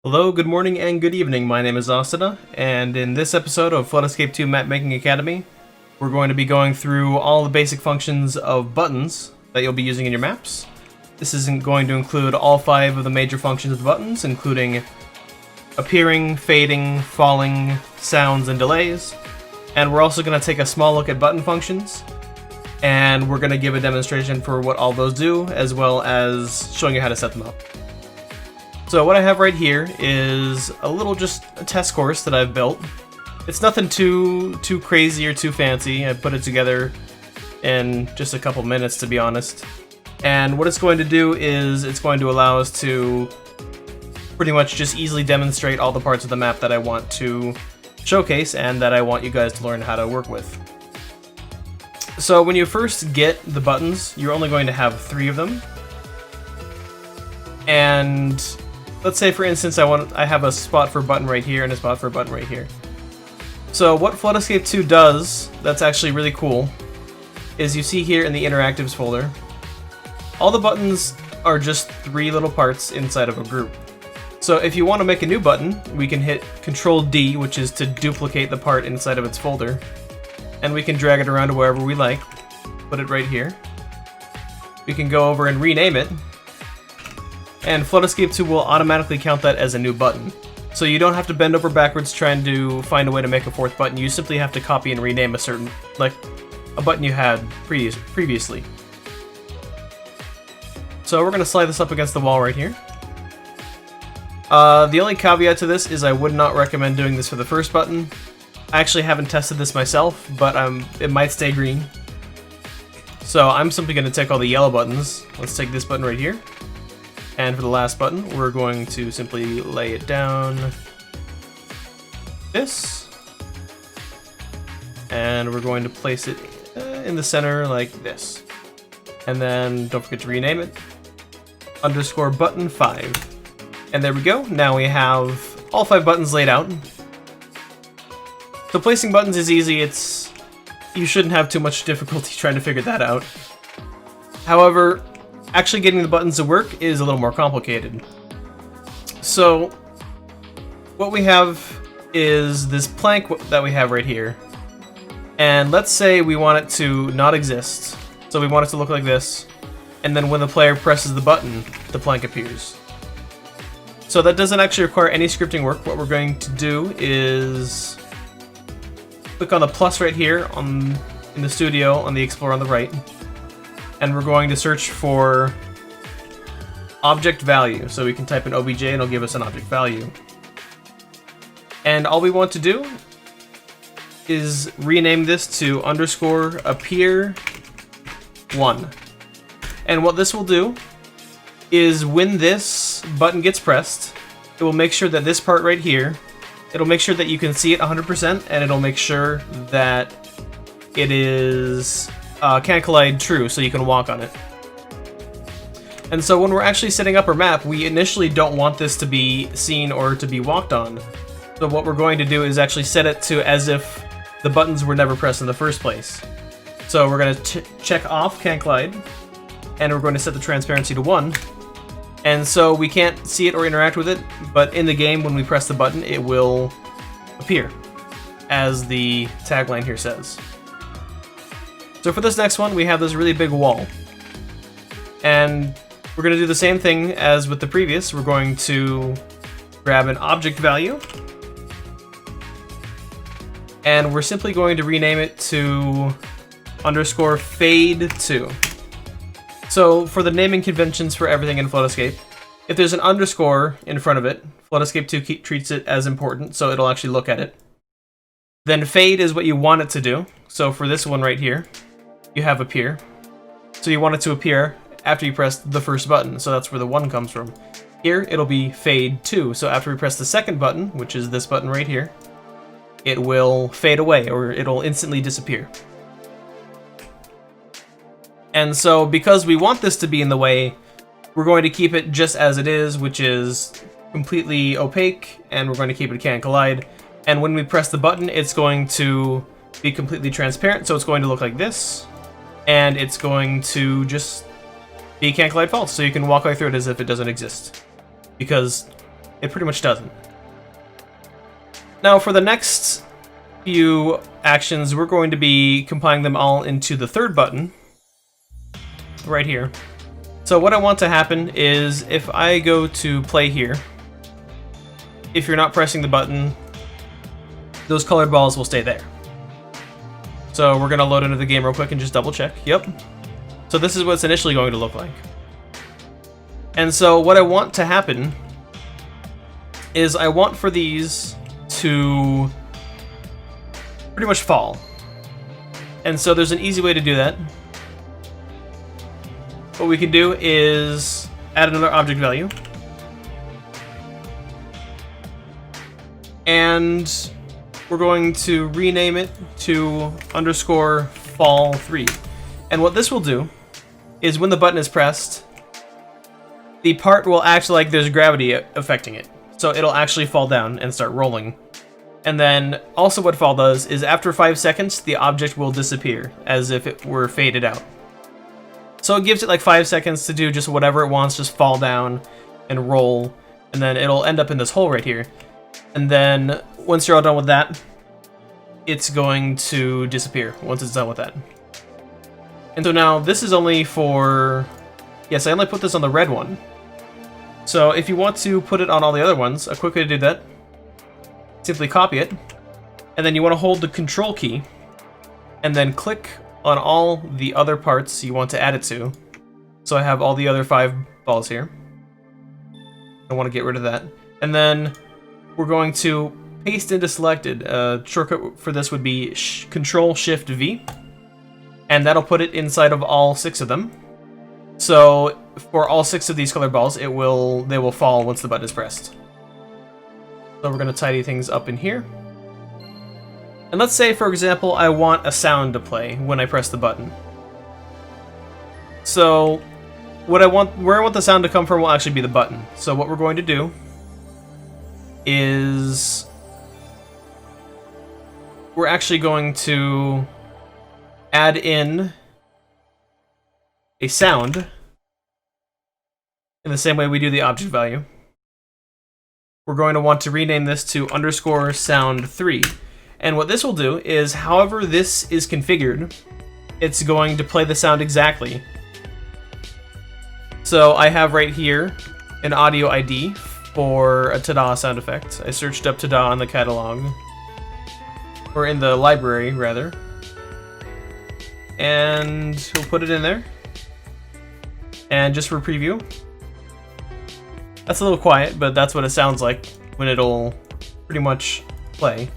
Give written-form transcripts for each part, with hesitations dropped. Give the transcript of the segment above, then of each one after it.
Hello, good morning, and good evening. My name is Occida, and in this episode of Flood Escape 2 Map Making Academy, we're going to be going through all the basic functions of buttons that you'll be using in your maps. This isn't going to include all 5 of the major functions of the buttons, including appearing, fading, falling, sounds, and delays. And we're also going to take a small look at button functions, and we're going to give a demonstration for what all those do, as well as showing you how to set them up. So what I have right here is a little just a test course that I've built. It's nothing too crazy or too fancy. I put it together in just a couple minutes, to be honest. And what it's going to do is it's going to allow us to pretty much just easily demonstrate all the parts of the map that I want to showcase and that I want you guys to learn how to work with. So when you first get the buttons, you're only going to have 3 of them. And let's say, for instance, I have a spot for a button right here and a spot for a button right here. So what Flood Escape 2 does that's actually really cool is you see here in the interactives folder, all the buttons are just 3 little parts inside of a group. So if you want to make a new button, we can hit Control-D, which is to duplicate the part inside of its folder, and we can drag it around to wherever we like. Put it right here. We can go over and rename it, and Flood Escape 2 will automatically count that as a new button. So you don't have to bend over backwards trying to find a way to make a 4th button. You simply have to copy and rename a certain, like a button you had previously. So we're going to slide this up against the wall right here. The only caveat to this is I would not recommend doing this for the first button. I actually haven't tested this myself, but it might stay green. So I'm simply going to take all the yellow buttons. Let's take this button right here. And for the last button, we're going to simply lay it down this. And we're going to place it in the center like this. And then don't forget to rename it. Underscore button 5. And there we go. Now we have all 5 buttons laid out. So placing buttons is easy. You shouldn't have too much difficulty trying to figure that out. However, actually getting the buttons to work is a little more complicated. So what we have is this plank that we have right here. And let's say we want it to not exist. So we want it to look like this. And then when the player presses the button, the plank appears. So that doesn't actually require any scripting work. What we're going to do is click on the plus right here in the studio on the Explorer on the right. And we're going to search for object value. So we can type in OBJ and it'll give us an object value. And all we want to do is rename this to underscore appear 1. And what this will do is when this button gets pressed, it will make sure that this part right here, it'll make sure that you can see it 100%, and it'll make sure that it is can't collide true, so you can walk on it. And so when we're actually setting up our map, we initially don't want this to be seen or to be walked on. So what we're going to do is actually set it to as if the buttons were never pressed in the first place. So we're going to check off can't collide, and we're going to set the transparency to 1. And so we can't see it or interact with it, but in the game when we press the button, it will appear, as the tagline here says. So for this next one, we have this really big wall. And we're going to do the same thing as with the previous. We're going to grab an object value. And we're simply going to rename it to underscore fade 2. So for the naming conventions for everything in Flood Escape, if there's an underscore in front of it, Flood Escape 2 treats it as important, so it'll actually look at it. Then fade is what you want it to do. So for this one right here, you have appear. So you want it to appear after you press the first button, so that's where the 1 comes from. Here, it'll be fade 2, so after we press the second button, which is this button right here, it will fade away, or it'll instantly disappear. And so because we want this to be in the way, we're going to keep it just as it is, which is completely opaque, and we're going to keep it can't collide. And when we press the button, it's going to be completely transparent, so it's going to look like this. And it's going to just be can't collide false, so you can walk right through it as if it doesn't exist. Because It pretty much doesn't. Now for the next few actions, we're going to be compiling them all into the third button, right here. So what I want to happen is if I go to play here, if you're not pressing the button, those colored balls will stay there. So we're going to load into the game real quick and just double check. Yep. So this is what it's initially going to look like. And so what I want to happen is I want for these to pretty much fall. And so there's an easy way to do that. What we can do is add another object value. And we're going to rename it to _fall3. And what this will do is when the button is pressed, the part will act like there's gravity affecting it. So it'll actually fall down and start rolling. And then also what fall does is after 5 seconds, the object will disappear as if it were faded out. So it gives it like 5 seconds to do just whatever it wants, just fall down and roll, and then it'll end up in this hole right here. And then once you're all done with that, it's going to disappear once it's done with that. And so now this is only for, yes, I only put this on the red one. So if you want to put it on all the other ones, a quick way to do that, simply copy it, and then you want to hold the control key, and then click on all the other parts you want to add it to. So I have all the other 5 balls here. I want to get rid of that. And then we're going to paste into selected. Shortcut for this would be Control-Shift-V, and that'll put it inside of all 6 of them. So for all 6 of these colored balls, they will fall once the button is pressed. So we're going to tidy things up in here. And let's say, for example, I want a sound to play when I press the button. So where I want the sound to come from will actually be the button. So what we're going to do is we're actually going to add in a sound in the same way we do the object value. We're going to want to rename this to _sound3. And what this will do is, however this is configured, it's going to play the sound exactly. So I have right here an audio ID for a ta-da sound effect. I searched up ta-da in the catalog, or in the library rather, and we'll put it in there. And just for preview, that's a little quiet, but that's what it sounds like when it'll pretty much play.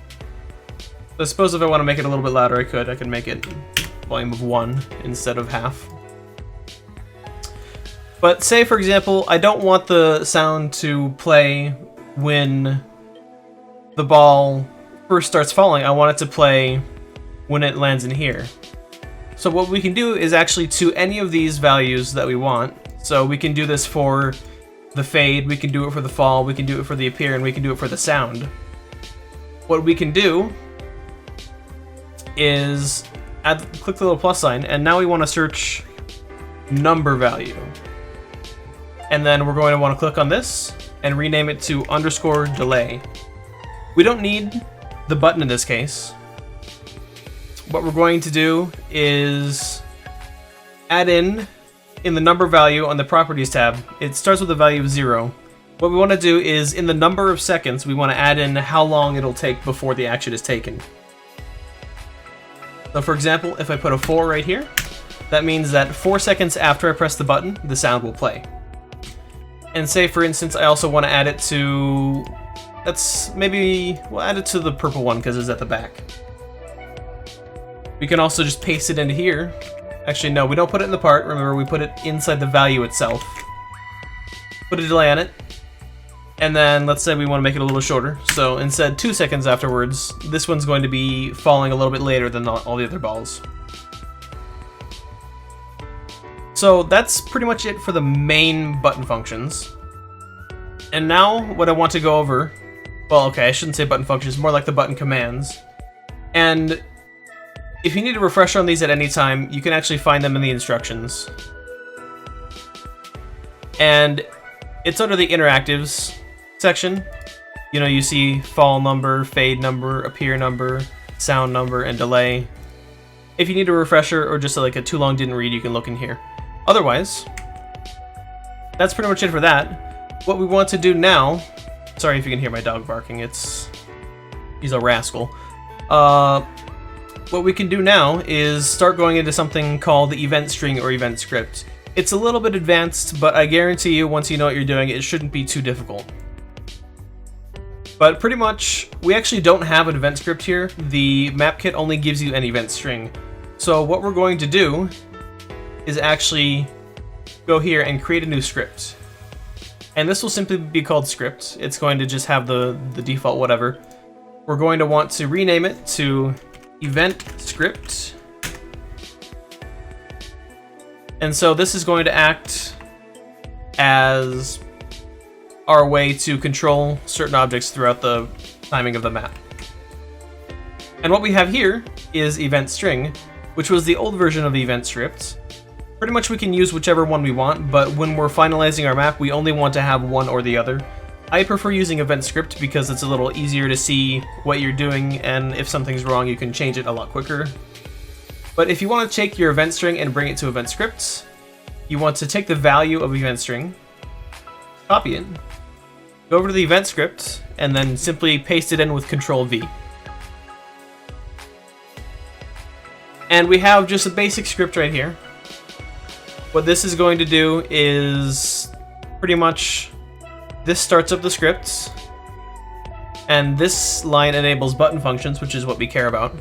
So I suppose if I want to make it a little bit louder, I could make it volume of 1 instead of half. But say, for example, I don't want the sound to play when the ball first starts falling. I want it to play when it lands in here. So what we can do is actually to any of these values that we want. So we can do this for the fade, we can do it for the fall, we can do it for the appear, and we can do it for the sound. What we can do is click the little plus sign, and now we want to search number value. And then we're going to want to click on this and rename it to _delay. We don't need the button in this case. What we're going to do is add in the number value on the properties tab. It starts with a value of 0. What we want to do is in the number of seconds, we want to add in how long it'll take before the action is taken. So for example, if I put a 4 right here, that means that 4 seconds after I press the button, the sound will play. And say, for instance, I also want to add it to, we'll add it to the purple one because it's at the back. We can also just paste it into here. Actually, no, we don't put it in the part. Remember, we put it inside the value itself. Put a delay on it. And then let's say we want to make it a little shorter. So instead, 2 seconds afterwards, this one's going to be falling a little bit later than all the other balls. So that's pretty much it for the main button functions. And now what I want to go over, well, okay, I shouldn't say button functions, more like the button commands. And if you need a refresher on these at any time, you can actually find them in the instructions. And it's under the interactives. section, you see fall number, fade number, appear number, sound number, and delay. If you need a refresher or just like a too long didn't read, you can look in here. Otherwise, that's pretty much it for that. What we want to do now, sorry if you can hear my dog barking, he's a rascal. What we can do now is start going into something called the event string or event script. It's a little bit advanced, but I guarantee you once you know what you're doing, it shouldn't be too difficult. But pretty much, we actually don't have an event script here. The map kit only gives you an event string. So what we're going to do is actually go here and create a new script. And this will simply be called script. It's going to just have the default whatever. We're going to want to rename it to EventScript. And so this is going to act as our way to control certain objects throughout the timing of the map. And what we have here is EventString, which was the old version of EventScript. Pretty much we can use whichever one we want, but when we're finalizing our map, we only want to have one or the other. I prefer using EventScript because it's a little easier to see what you're doing, and if something's wrong, you can change it a lot quicker. But if you want to take your event string and bring it to EventScript, you want to take the value of event string, copy it, go over to the event script, and then simply paste it in with Control V. And we have just a basic script right here. What this is going to do is pretty much this starts up the scripts, and this line enables button functions, which is what we care about.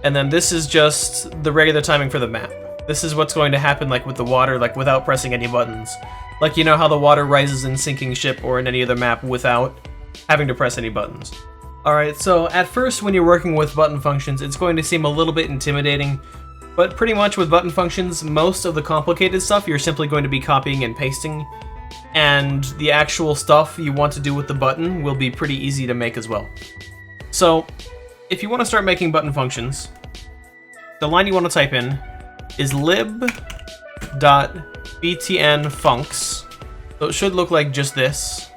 And then this is just the regular timing for the map. This is what's going to happen like with the water, like without pressing any buttons. Like you know how the water rises in Sinking Ship or in any other map without having to press any buttons. Alright, so at first when you're working with button functions, it's going to seem a little bit intimidating, but pretty much with button functions, most of the complicated stuff you're simply going to be copying and pasting, and the actual stuff you want to do with the button will be pretty easy to make as well. So, if you want to start making button functions, the line you want to type in is lib.btnfuncs. So it should look like just this.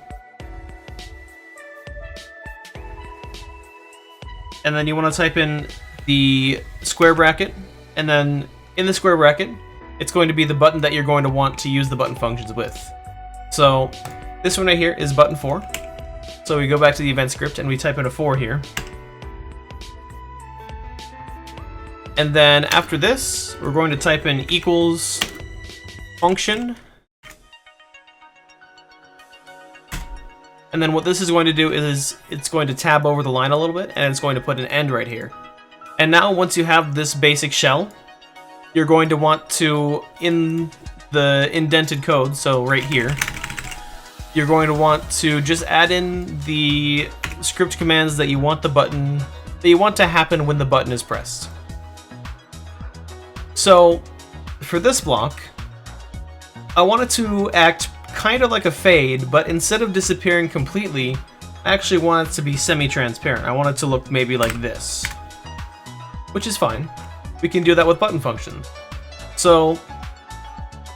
And then you want to type in the square bracket, and then in the square bracket, it's going to be the button that you're going to want to use the button functions with. So this one right here is button 4. So we go back to the event script and we type in a 4 here. And then after this, we're going to type in equals function. And then what this is going to do is it's going to tab over the line a little bit, and it's going to put an end right here. And now once you have this basic shell, you're going to want to, in the indented code, so right here, you're going to want to just add in the script commands that you want to happen when the button is pressed. So for this block, I want it to act kind of like a fade, but instead of disappearing completely, I actually want it to be semi-transparent. I want it to look maybe like this, which is fine. We can do that with button functions. So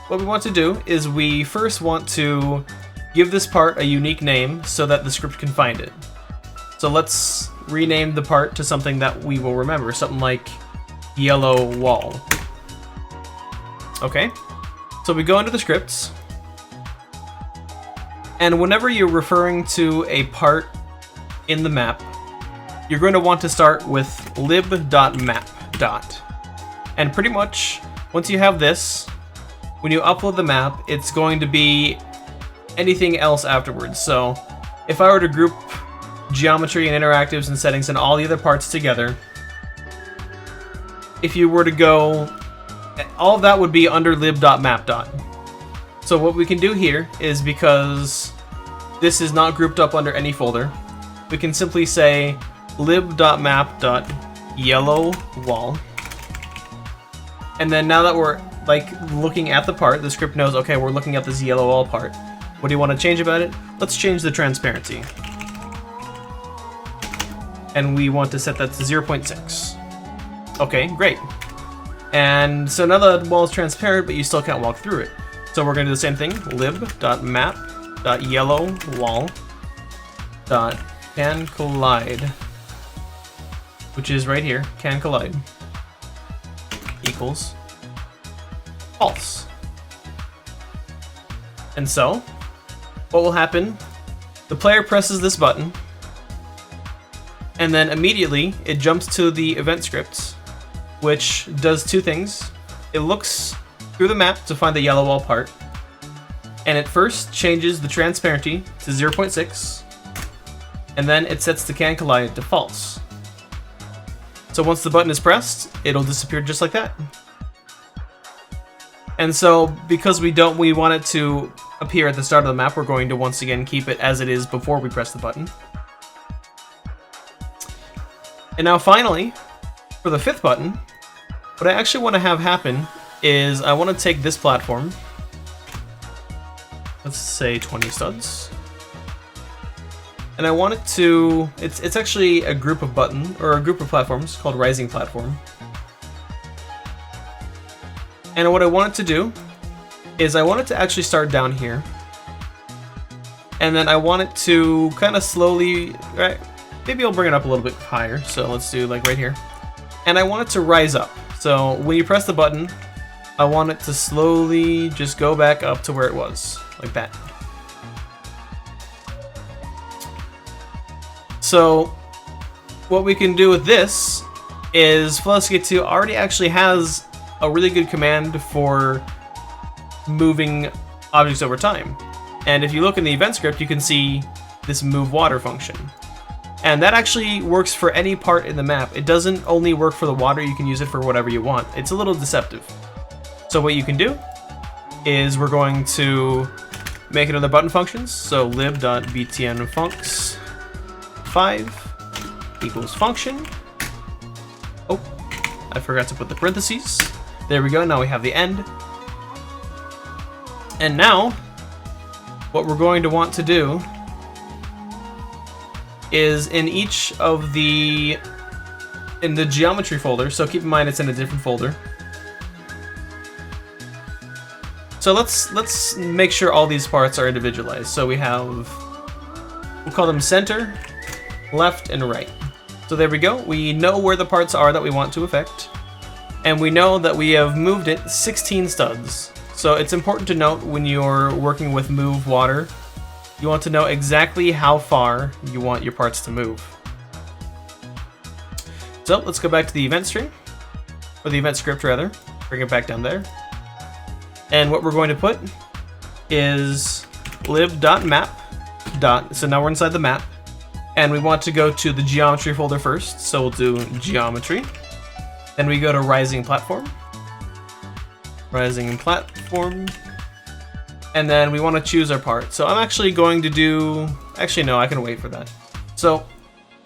what we want to do is we first want to give this part a unique name so that the script can find it. So let's rename the part to something that we will remember, something like yellow wall. Okay, so we go into the scripts, and whenever you're referring to a part in the map, you're going to want to start with lib.map. And pretty much, once you have this, when you upload the map, it's going to be anything else afterwards. So if I were to group geometry and interactives and settings and all the other parts together, if you were to go, all of that would be under lib.map. So what we can do here is, because this is not grouped up under any folder, we can simply say lib.map.yellowWall. And then now that we're like looking at the part, the script knows, okay, we're looking at this yellow wall part. What do you want to change about it? Let's change the transparency. And we want to set that to 0.6. Okay, great. And so now the wall is transparent, but you still can't walk through it. So we're going to do the same thing, lib.map.yellowWall. dot can collide, which is right here, can collide, equals false. And so, what will happen, the player presses this button, and then immediately it jumps to the event script, which does two things. It looks through the map to find the yellow wall part, and it first changes the transparency to 0.6, and then it sets the can collide to false. So once the button is pressed, it'll disappear just like that. And so, because we want it to appear at the start of the map, we're going to once again keep it as it is before we press the button. And now finally, for the fifth button, what I actually want to have happen is I want to take this platform, let's say 20 studs, and I want it to, it's actually a group of a group of platforms called Rising Platform. And what I want it to do is I want it to actually start down here, and then I want it to kind of slowly, right, maybe I'll bring it up a little bit higher, so let's do like right here. And I want it to rise up. So when you press the button, I want it to slowly just go back up to where it was, like that. So what we can do with this is Felicica 2 already actually has a really good command for moving objects over time. And if you look in the event script, you can see this moveWater function. And that actually works for any part in the map. It doesn't only work for the water, you can use it for whatever you want. It's a little deceptive. So what you can do is we're going to make another button functions. So lib.btnfuncs5 equals function. Oh, I forgot to put the parentheses. There we go, now we have the end. And now, what we're going to want to do is in each of in the geometry folder, so keep in mind it's in a different folder. So let's make sure all these parts are individualized. So we have, we'll call them center, left, and right. So there we go, we know where the parts are that we want to affect, and we know that we have moved it 16 studs. So it's important to note when you're working with moveWater, you want to know exactly how far you want your parts to move. So let's go back to the event stream, or the event script rather, bring it back down there. And what we're going to put is lib.map. So now we're inside the map, and we want to go to the geometry folder first, so we'll do geometry. Then we go to Rising Platform. Rising Platform. And then we want to choose our part. So I'm actually going to do... Actually, no, I can wait for that. So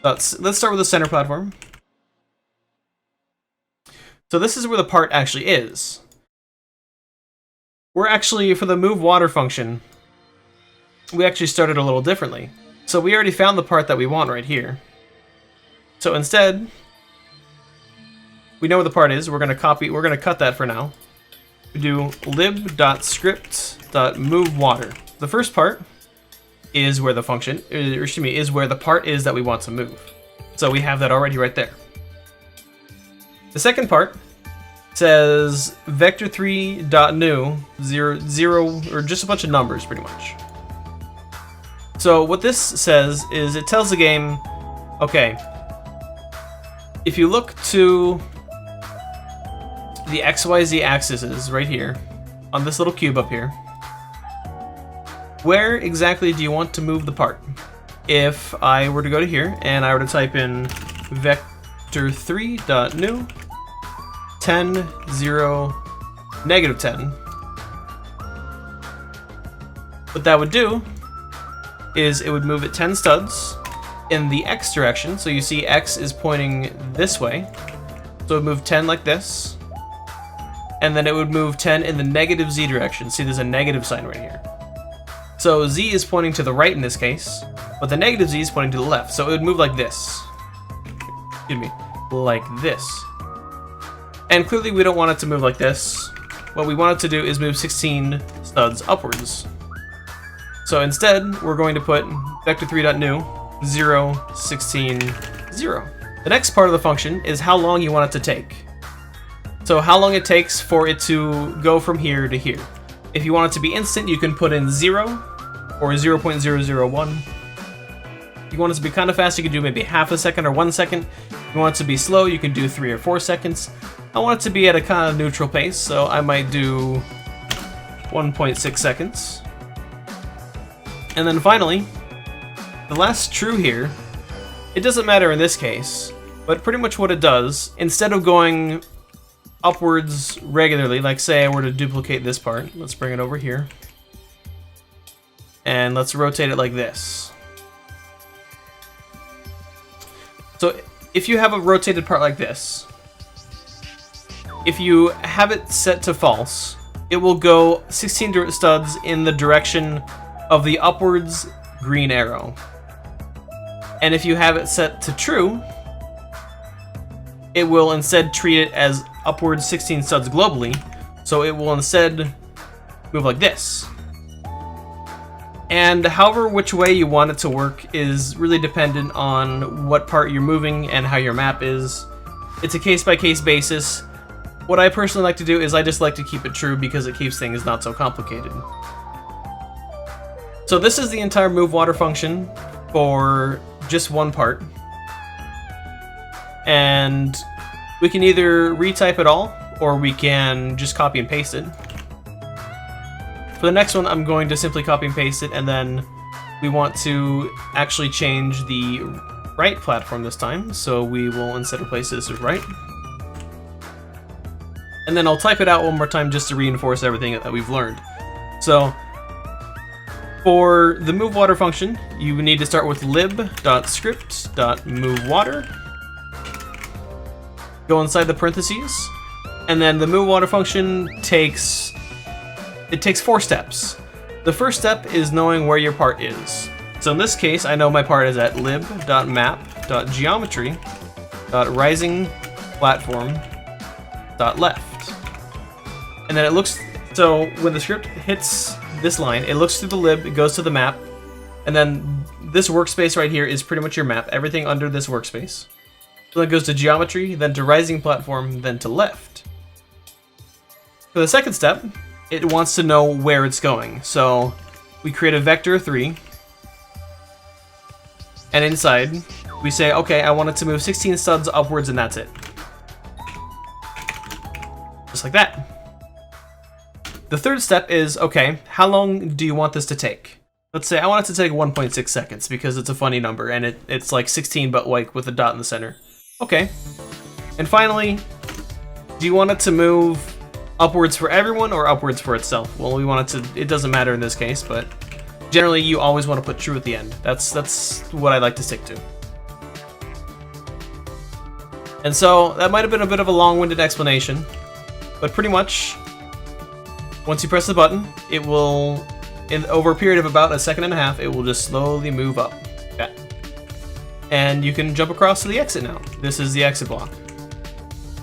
let's start with the center platform. So this is where the part actually is. We're actually, for the moveWater function, we actually started a little differently. So we already found the part that we want right here. So instead, we know where the part is. We're going to cut that for now. We do lib.script.moveWater. The first part is where the function, or excuse me, is where the part is that we want to move. So we have that already right there. The second part says vector3.new 0, or just a bunch of numbers pretty much. So what this says is it tells the game, okay, if you look to the XYZ axis is right here on this little cube up here, where exactly do you want to move the part? If I were to go to here and I were to type in vector3.new 10 0 negative 10, what that would do is it would move it 10 studs in the X direction. So you see X is pointing this way, so it would move 10 like this. And then it would move 10 in the negative Z direction. See, there's a negative sign right here. So Z is pointing to the right in this case, but the negative Z is pointing to the left. So it would move like this. Excuse me, like this. And clearly we don't want it to move like this. What we want it to do is move 16 studs upwards. So instead, we're going to put vector3.new 0, 16, 0. The next part of the function is how long you want it to take. So how long it takes for it to go from here to here. If you want it to be instant, you can put in 0 or 0.001. If you want it to be kind of fast, you can do maybe half a second or 1 second. If you want it to be slow, you can do 3 or 4 seconds. I want it to be at a kind of neutral pace, so I might do 1.6 seconds. And then finally, the last true here, it doesn't matter in this case, but pretty much what it does, instead of going upwards regularly, like say I were to duplicate this part, let's bring it over here, and let's rotate it like this. So if you have a rotated part like this, if you have it set to false, it will go 16 studs in the direction of the upwards green arrow. And if you have it set to true, it will instead treat it as upwards 16 studs globally, so it will instead move like this. And however which way you want it to work is really dependent on what part you're moving and how your map is. It's a case-by-case basis. What I personally like to do is I just like to keep it true because it keeps things not so complicated. So this is the entire moveWater function for just one part. And we can either retype it all, or we can just copy and paste it. For the next one, I'm going to simply copy and paste it, and then we want to actually change the right platform this time, so we will instead replace this with right. And then I'll type it out one more time just to reinforce everything that we've learned. So, for the moveWater function, you need to start with lib.script.moveWater. Go inside the parentheses, and then the moveWater function takes 4 steps. The first step is knowing where your part is. So in this case, I know my part is at lib.map.geometry.risingplatform.left. And then it looks, so when the script hits this line, it looks through the lib, it goes to the map, and then this workspace right here is pretty much your map, everything under this workspace. So then it goes to geometry, then to rising platform, then to left. For the second step, it wants to know where it's going. So we create a vector 3, and inside we say, okay, I want it to move 16 studs upwards, and that's it. Just like that. The third step is, okay, how long do you want this to take? Let's say I want it to take 1.6 seconds because it's a funny number, and it's like 16 but like with a dot in the center. Okay. And finally, do you want it to move upwards for everyone or upwards for itself? Well, we want it to, it doesn't matter in this case, but generally you always want to put true at the end. That's what I like to stick to. And so that might have been a bit of a long-winded explanation, but pretty much once you press the button, it will, over a period of about 1.5 seconds, it will just slowly move up. Okay. And you can jump across to the exit now. This is the exit block.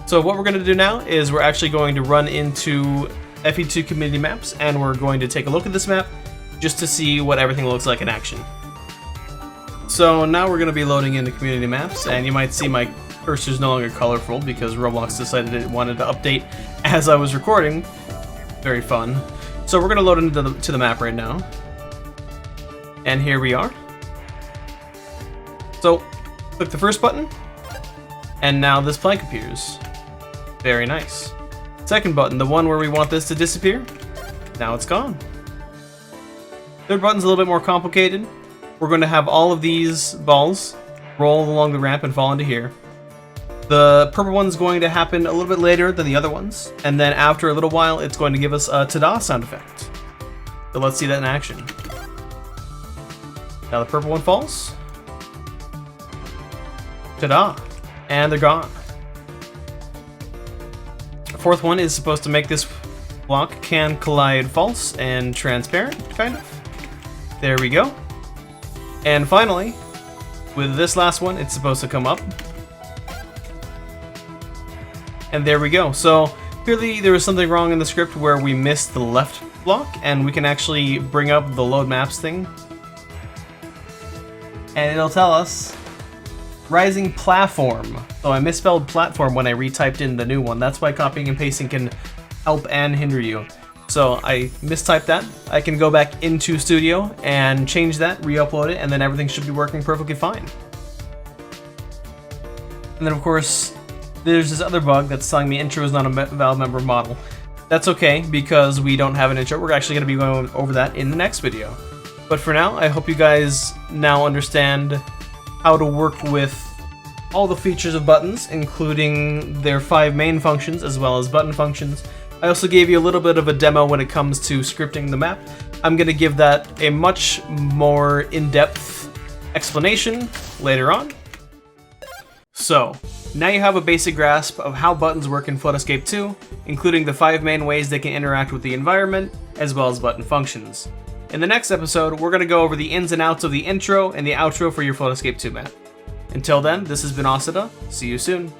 So what we're going to do now is we're actually going to run into FE2 Community Maps, and we're going to take a look at this map just to see what everything looks like in action. So now we're going to be loading into Community Maps, and you might see my cursor's no longer colorful because Roblox decided it wanted to update as I was recording. Very fun. So we're going to load into the map right now. And here we are. So click the first button, and now this plank appears. Very nice. Second button, the one where we want this to disappear, now it's gone. Third button's a little bit more complicated. We're going to have all of these balls roll along the ramp and fall into here. The purple one's going to happen a little bit later than the other ones, and then after a little while it's going to give us a ta-da sound effect. So let's see that in action. Now the purple one falls. Ta-da! And they're gone. The fourth one is supposed to make this block can collide false and transparent, kind of. There we go. And finally, with this last one, it's supposed to come up. And there we go. So clearly there was something wrong in the script where we missed the left block, and we can actually bring up the load maps thing. and it'll tell us Rising Platform. So I misspelled platform when I retyped in the new one. That's why copying and pasting can help and hinder you. So I mistyped that. I can go back into Studio and change that, re-upload it, and then everything should be working perfectly fine. And then of course, there's this other bug that's telling me intro is not a valid member model. That's okay, because we don't have an intro. We're actually going to be going over that in the next video. But for now, I hope you guys now understand how to work with all the features of buttons, including their 5 main functions as well as button functions. I also gave you a little bit of a demo when it comes to scripting the map. I'm going to give that a much more in-depth explanation later on. So, now you have a basic grasp of how buttons work in Flood Escape 2, including the 5 main ways they can interact with the environment, as well as button functions. In the next episode, we're going to go over the ins and outs of the intro and the outro for your Flood Escape 2 map. Until then, this has been Occida. See you soon.